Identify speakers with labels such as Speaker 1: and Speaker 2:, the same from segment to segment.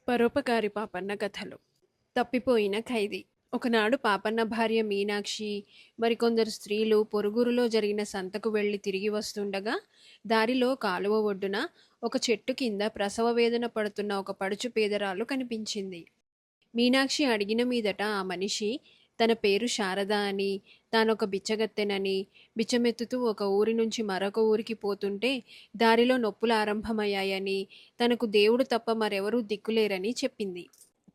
Speaker 1: పరోపకారి పాపన్న కథలు. తప్పిపోయిన ఖైదీ. ఒకనాడు పాపన్న భార్య మీనాక్షి మరికొందరు స్త్రీలు పొరుగురులో జరిగిన సంతకు వెళ్లి తిరిగి వస్తుండగా దారిలో కాలువ ఒడ్డున ఒక చెట్టు కింద ప్రసవ వేదన పడుతున్న ఒక పడుచు పేదరాలు కనిపించింది. మీనాక్షి అడిగిన మీదట ఆ మనిషి తన పేరు శారద అని, తానొక బిచ్చగత్తెనని, బిచ్చమెత్తుతూ ఒక ఊరి నుంచి మరొక ఊరికి పోతుంటే దారిలో నొప్పులు ఆరంభమయ్యాయని, తనకు దేవుడు తప్ప మరెవరూ దిక్కులేరని చెప్పింది.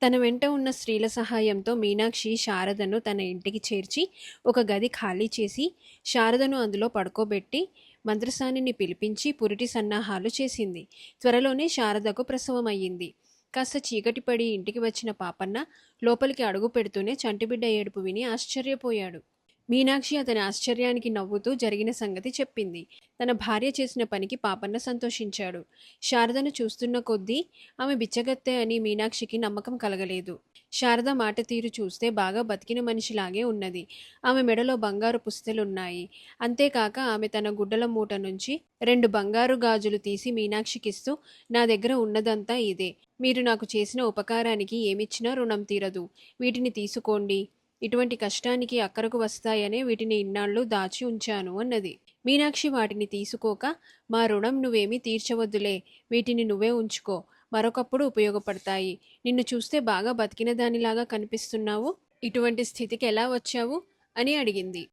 Speaker 1: తన వెంట ఉన్న స్త్రీల సహాయంతో మీనాక్షి శారదను తన ఇంటికి చేర్చి ఒక గది ఖాళీ చేసి శారదను అందులో పడుకోబెట్టి మంత్రసానిని పిలిపించి పురిటి సన్నాహాలు చేసింది. త్వరలోనే శారదకు ప్రసవమయ్యింది. కాస్త చీకటి పడి ఇంటికి వచ్చిన పాపన్న లోపలికి అడుగు పెడుతూనే చంటిబిడ్డ ఏడుపు విని ఆశ్చర్యపోయాడు. మీనాక్షి అతని ఆశ్చర్యానికి నవ్వుతూ జరిగిన సంగతి చెప్పింది. తన భార్య చేసిన పనికి పాపన్న సంతోషించాడు. శారదను చూస్తున్న కొద్దీ ఆమె బిచ్చగత్తె అని మీనాక్షికి నమ్మకం కలగలేదు. శారద మాట తీరు చూస్తే బాగా బతికిన మనిషిలాగే ఉన్నది. ఆమె మెడలో బంగారు పుస్తెలున్నాయి. అంతేకాక ఆమె తన గుడ్డల మూట నుంచి 2 బంగారు గాజులు తీసి మీనాక్షికిస్తూ, నా దగ్గర ఉన్నదంతా ఇదే. మీరు నాకు చేసిన ఉపకారానికి ఏమిచ్చినా రుణం తీరదు. వీటిని తీసుకోండి. ఇటువంటి కష్టానికి అక్కరకు వస్తాయనే వీటిని ఇన్నాళ్ళు దాచి ఉంచాను అన్నది. మీనాక్షి వాటిని తీసుకోక, మా రుణం నువ్వేమీ తీర్చవద్దులే, వీటిని నువ్వే ఉంచుకో, మరొకప్పుడు ఉపయోగపడతాయి. నిన్ను చూస్తే బాగా బతికిన దానిలాగా కనిపిస్తున్నావు. ఇటువంటి స్థితికి ఎలా వచ్చావు అని అడిగింది.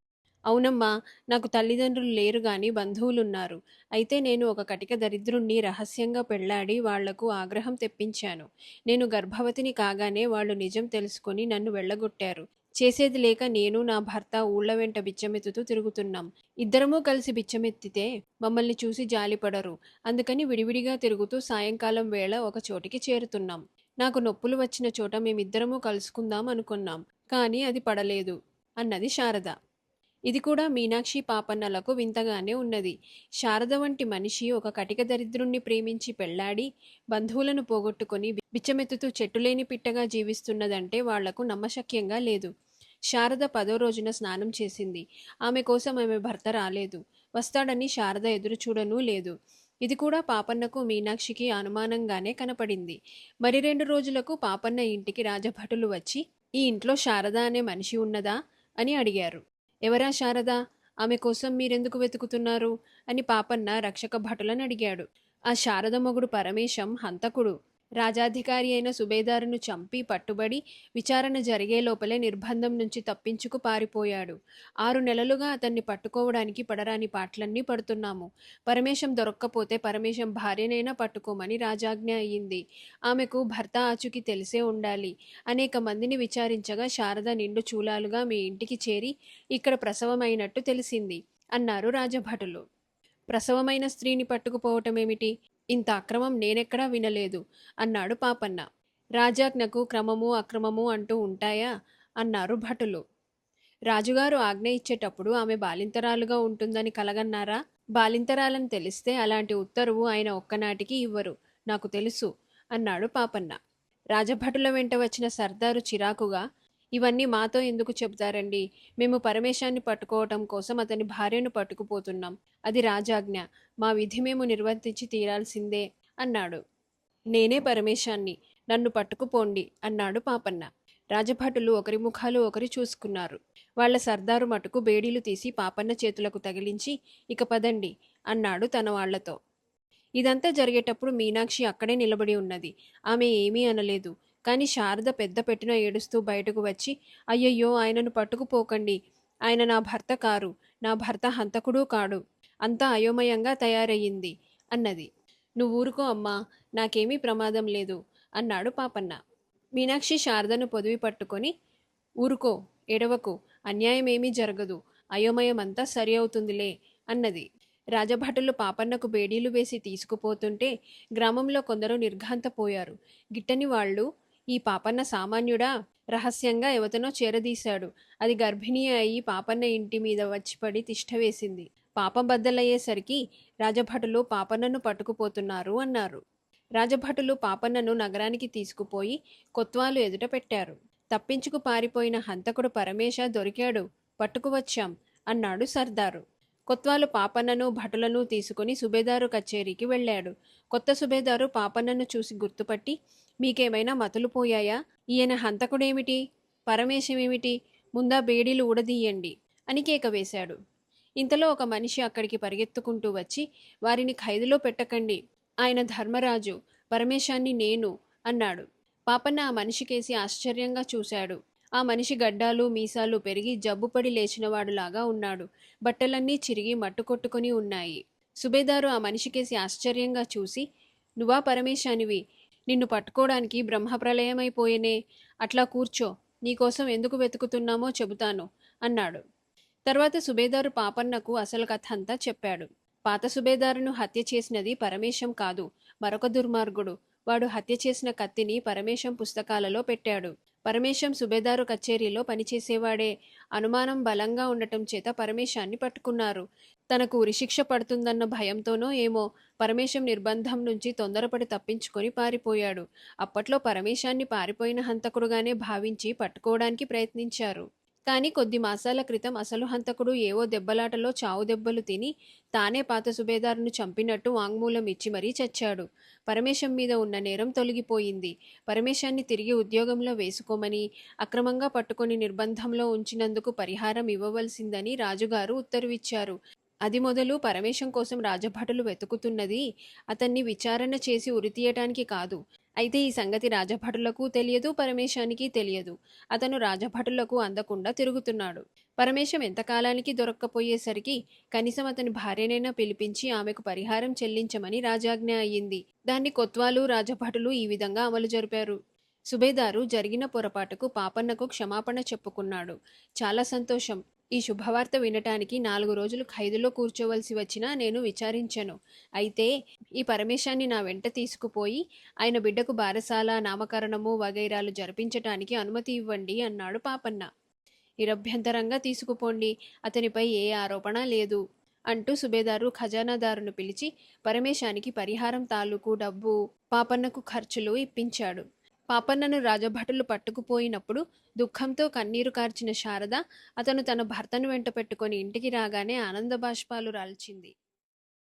Speaker 1: అవునమ్మా, నాకు తల్లిదండ్రులు లేరు గాని బంధువులున్నారు. అయితే నేను ఒక కటిక దరిద్రుణ్ణి రహస్యంగా పెళ్లాడి వాళ్లకు ఆగ్రహం తెప్పించాను. నేను గర్భవతిని కాగానే వాళ్ళు నిజం తెలుసుకొని నన్ను వెళ్ళగొట్టారు. చేసేది లేక నేను నా భర్త ఊళ్ల వెంట బిచ్చమెత్తుతూ తిరుగుతున్నాం. ఇద్దరమూ కలిసి బిచ్చమెత్తితే మమ్మల్ని చూసి జాలిపడరు. అందుకని విడివిడిగా తిరుగుతూ సాయంకాలం వేళ ఒక చోటికి చేరుతున్నాం. నాకు నొప్పులు వచ్చిన చోట మేమిద్దరమూ కలుసుకుందాం అనుకున్నాం. కానీ అది పడలేదు అన్నది శారద. ఇది కూడా మీనాక్షి పాపన్నలకు వింతగానే ఉన్నది. శారద వంటి మనిషి ఒక కటిక దరిద్రుణ్ణి ప్రేమించి పెళ్లాడి బంధువులను పోగొట్టుకొని బిచ్చమెత్తుతూ చెట్టులేని పిట్టగా జీవిస్తున్నదంటే వాళ్లకు నమ్మశక్యంగా లేదు. శారద 10వ రోజున స్నానం చేసింది. ఆమె కోసం ఆమె భర్త రాలేదు. వస్తాడని శారద ఎదురు చూడనూ లేదు. ఇది కూడా పాపన్నకు మీనాక్షికి అనుమానంగానే కనపడింది. మరి 2 రోజులకు పాపన్న ఇంటికి రాజభటులు వచ్చి, ఈ ఇంట్లో శారద అనే మనిషి ఉన్నదా అని అడిగారు. ఎవరా శారద? ఆమె కోసం మీరెందుకు వెతుకుతున్నారు అని పాపన్న రక్షక భటులను అడిగాడు. ఆ శారద మొగుడు పరమేశం హంతకుడు. రాజాధికారి అయిన సుబేదారును చంపి పట్టుబడి విచారణ జరిగే లోపలే నిర్బంధం నుంచి తప్పించుకు పారిపోయాడు. 6 నెలలుగా అతన్ని పట్టుకోవడానికి పడరాని పాటలన్నీ పడుతున్నాము. పరమేశం దొరక్కపోతే పరమేశం భార్యనైనా పట్టుకోమని రాజాజ్ఞ అయ్యింది. ఆమెకు భర్త ఆచూకీ తెలిసే ఉండాలి. అనేక మందిని విచారించగా శారద నిండు చూలాలుగా మీ ఇంటికి చేరి ఇక్కడ ప్రసవమైనట్టు తెలిసింది అన్నారు రాజభటులు. ప్రసవమైన స్త్రీని పట్టుకుపోవటమేమిటి? ఇంత అక్రమం నేనెక్కడా వినలేదు అన్నాడు పాపన్న. రాజాజ్ఞకు క్రమము అక్రమము అంటూ ఉంటాయా అన్నారు భటులు. రాజుగారు ఆజ్ఞ ఇచ్చేటప్పుడు ఆమె బాలింతరాలుగా ఉంటుందని కలగన్నారా? బాలింతరాలని తెలిస్తే అలాంటి ఉత్తర్వు ఆయన ఒక్కనాటికి ఇవ్వరు. నాకు తెలుసు అన్నాడు పాపన్న. రాజభటుల వెంట వచ్చిన సర్దారు చిరాకుగా, ఇవన్నీ మాతో ఎందుకు చెబుతారండి? మేము పరమేశాన్ని పట్టుకోవటం కోసం అతని భార్యను పట్టుకుపోతున్నాం. అది రాజాజ్ఞ. మా విధి మేము నిర్వర్తించి తీరాల్సిందే అన్నాడు. నేనే పరమేశాన్ని, నన్ను పట్టుకుపోండి అన్నాడు పాపన్న. రాజభటులు ఒకరి ముఖాలు ఒకరు చూసుకున్నారు. వాళ్ల సర్దారు మటుకు బేడీలు తీసి పాపన్న చేతులకు తగిలించి, ఇక పదండి అన్నాడు తన వాళ్లతో. ఇదంతా జరిగేటప్పుడు మీనాక్షి అక్కడే నిలబడి ఉన్నది. ఆమె ఏమీ అనలేదు. కానీ శారద పెద్ద పెట్టున ఏడుస్తూ బయటకు వచ్చి, అయ్యయ్యో, ఆయనను పట్టుకుపోకండి. ఆయన నా భర్త కారు. నా భర్త హంతకుడూ కాడు. అంతా అయోమయంగా తయారయ్యింది అన్నది. నువ్వూరుకో అమ్మా, నాకేమీ ప్రమాదం లేదు అన్నాడు పాపన్న. మీనాక్షి శారదను పొదివి పట్టుకొని, ఊరుకో, ఎడవకు, అన్యాయమేమీ జరగదు, అయోమయమంతా సరి అవుతుందిలే అన్నది. రాజభటులు పాపన్నకు బేడీలు వేసి తీసుకుపోతుంటే గ్రామంలో కొందరు నిర్ఘాంతపోయారు. గిట్టని వాళ్ళు, ఈ పాపన్న సామాన్యుడా? రహస్యంగా ఎవతనో చేరదీశాడు. అది గర్భిణీ అయి పాపన్న ఇంటి మీద వచ్చిపడి తిష్టవేసింది. పాపం బద్దలయ్యేసరికి రాజభటులు పాపన్నను పట్టుకుపోతున్నారు అన్నారు. రాజభటులు పాపన్నను నగరానికి తీసుకుపోయి కొత్వాలు ఎదుట పెట్టారు. తప్పించుకు పారిపోయిన హంతకుడు పరమేశ దొరికాడు, పట్టుకువచ్చాం అన్నాడు సర్దారు. కొత్వాలు పాపన్నను భటులను తీసుకుని సుబేదారు కచేరీకి వెళ్ళాడు. కొత్త సుబేదారు పాపన్నను చూసి గుర్తుపట్టి, మీకేమైనా మతులు పోయాయా? ఈయన హంతకుడేమిటి? పరమేశమేమిటి? ముందా బేడీలు ఊడదీయండి అని కేక వేశాడు. ఇంతలో ఒక మనిషి అక్కడికి పరిగెత్తుకుంటూ వచ్చి, వారిని ఖైదులో పెట్టకండి, ఆయన ధర్మరాజు, పరమేశాన్ని నేను అన్నాడు. పాపన్న ఆ మనిషికేసి ఆశ్చర్యంగా చూశాడు. ఆ మనిషి గడ్డాలు మీసాలు పెరిగి జబ్బుపడి లేచినవాడులాగా ఉన్నాడు. బట్టలన్నీ చిరిగి మట్టుకొట్టుకుని ఉన్నాయి. సుబేదారు ఆ మనిషికేసి ఆశ్చర్యంగా చూసి, నువ్వా పరమేశానివి? నిన్ను పట్టుకోవడానికి బ్రహ్మప్రలయమైపోయేనే. అట్లా కూర్చో, నీకోసం ఎందుకు వెతుకుతున్నామో చెబుతాను అన్నాడు. తర్వాత సుబేదారు పాపన్నకు అసలు కథ అంతా చెప్పాడు. పాత సుబేదారును హత్య చేసినది పరమేశం కాదు, మరొక దుర్మార్గుడు. వాడు హత్య చేసిన కత్తిని పరమేశం పుస్తకాలలో పెట్టాడు. పరమేశం సుబేదారు కచేరీలో పనిచేసేవాడే. అనుమానం బలంగా ఉండటం చేత పరమేశాన్ని పట్టుకున్నారు. తనకు ఉరిశిక్ష పడుతుందన్న భయంతోనో ఏమో పరమేశం నిర్బంధం నుంచి తొందరపడి తప్పించుకొని పారిపోయాడు. అప్పట్లో పరమేశాన్ని పారిపోయిన హంతకుడుగానే భావించి పట్టుకోవడానికి ప్రయత్నించారు. కానీ కొద్ది మాసాల క్రితం అసలు హంతకుడు ఏవో దెబ్బలాటలో చావు దెబ్బలు తిని తానే పాత సుబేదారును చంపినట్టు వాంగ్మూలం ఇచ్చి మరీ చచ్చాడు. పరమేశం మీద ఉన్న నేరం తొలగిపోయింది. పరమేశాన్ని తిరిగి ఉద్యోగంలో వేసుకోమని, అక్రమంగా పట్టుకొని నిర్బంధంలో ఉంచినందుకు పరిహారం ఇవ్వవలసిందని రాజుగారు ఉత్తర్విచ్చారు. అది మొదలు పరమేశం కోసం రాజభటులు వెతుకుతున్నది అతన్ని విచారణ చేసి ఉరితీయటానికి కాదు. అయితే ఈ సంగతి రాజభటులకు తెలియదు, పరమేశానికి తెలియదు. అతను రాజభటులకు అందకుండా తిరుగుతున్నాడు. పరమేశం ఎంతకాలానికి దొరక్కపోయేసరికి కనీసం అతని భార్యనైనా పిలిపించి ఆమెకు పరిహారం చెల్లించమని రాజాజ్ఞ అయ్యింది. దాన్ని కొత్వాలు రాజభటులు ఈ విధంగా అమలు జరిపారు. సుబేదారు జరిగిన పొరపాటుకు పాపన్నకు క్షమాపణ చెప్పుకున్నాడు. చాలా సంతోషం. ఈ శుభవార్త వినటానికి 4 రోజులు ఖైదులో కూర్చోవలసి వచ్చినా నేను విచారించను. అయితే ఈ పరమేశాన్ని నా వెంట తీసుకుపోయి ఆయన బిడ్డకు బారసాల, నామకరణము వగైరాలు జరిపించటానికి అనుమతి ఇవ్వండి అన్నాడు పాపన్న. నిరభ్యంతరంగా తీసుకుపోండి, అతనిపై ఏ ఆరోపణ లేదు అంటూ సుబేదారు ఖజానాదారును పిలిచి పరమేశానికి పరిహారం తాలూకు డబ్బు, పాపన్నకు ఖర్చులు ఇప్పించాడు. పాపన్నను రాజభటులు పట్టుకుపోయినప్పుడు దుఃఖంతో కన్నీరు కార్చిన శారద అతను తన భర్తను వెంట పెట్టుకొని ఇంటికి రాగానే ఆనంద బాష్పాలు రాల్చింది.